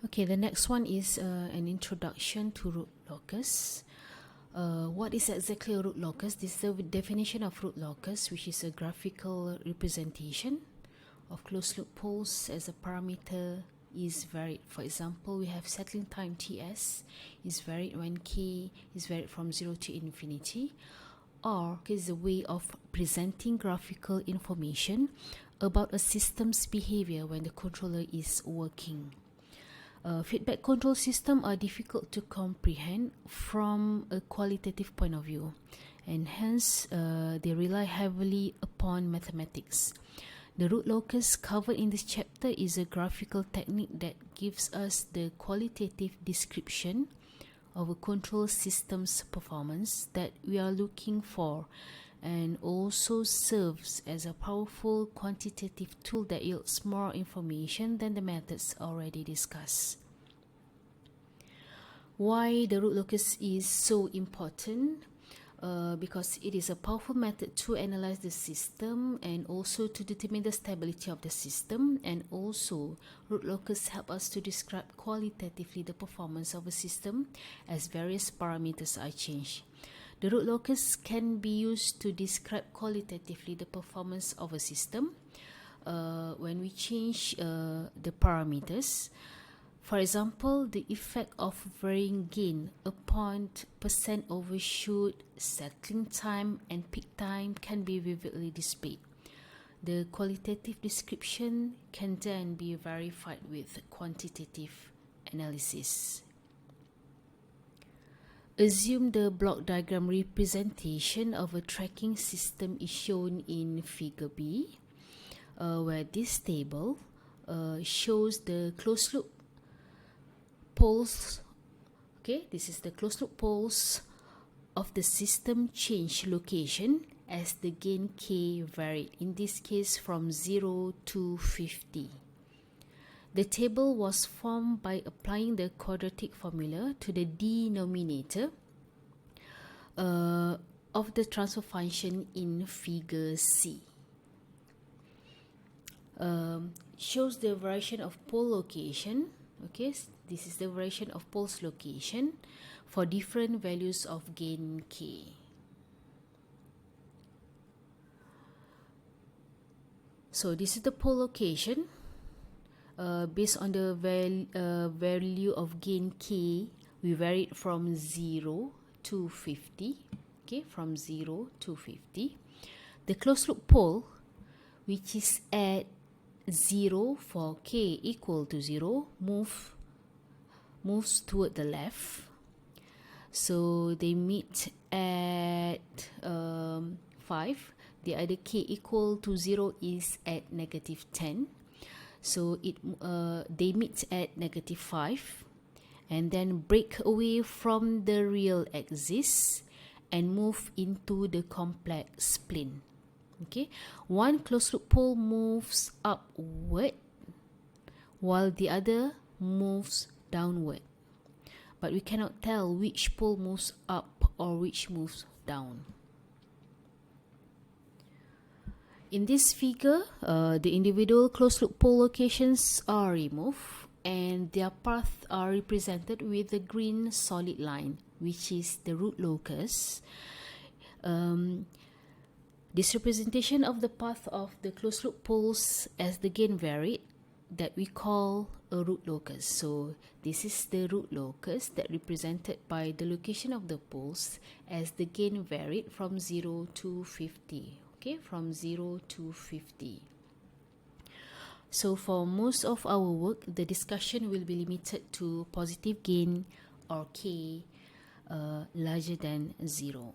Okay, the next one is an introduction to root locus. What is exactly a root locus? This is the definition of root locus, which is a graphical representation of closed-loop poles as a parameter is varied. For example, we have settling time Ts is varied when k is varied from 0 to infinity, or is a way of presenting graphical information about a system's behavior when the controller is working. Feedback control systems are difficult to comprehend from a qualitative point of view, and hence they rely heavily upon mathematics. The root locus covered in this chapter is a graphical technique that gives us the qualitative description of a control system's performance that we are looking for, and also serves as a powerful quantitative tool that yields more information than the methods already discussed. Why the root locus is so important? Because it is a powerful method to analyze the system and also to determine the stability of the system, and also root locus help us to describe qualitatively the performance of a system as various parameters are changed. The root locus can be used to describe qualitatively the performance of a system when we change the parameters. For example, the effect of varying gain upon percent overshoot, settling time, and peak time can be vividly displayed. The qualitative description can then be verified with quantitative analysis. Assume the block diagram representation of a tracking system is shown in figure B, where this table shows the closed loop poles. Okay, this is the closed loop poles of the system change location as the gain k varied, in this case from 0 to 50. The table was formed by applying the quadratic formula to the denominator of the transfer function in figure C. Shows the variation of pole location. Okay, this is the variation of poles location for different values of gain k. So this is the pole location. Based on the value of gain k, we varied from 0 to 50. Okay, from 0 to 50. The closed loop pole, which is at 0 for k equal to 0, moves toward the left. So they meet at 5. The other k equal to 0 is at -10. So they meet at -5 and then break away from the real axis and move into the complex plane. Okay, one closed loop pole moves upward while the other moves downward, but we cannot tell which pole moves up or which moves down. In this figure, the individual closed loop pole locations are removed and their paths are represented with the green solid line, which is the root locus. This representation of the path of the closed loop poles as the gain varied that we call a root locus. So this is the root locus that represented by the location of the poles as the gain varied from 0 to 50. Okay, from 0 to 50. So for most of our work, the discussion will be limited to positive gain or k larger than 0.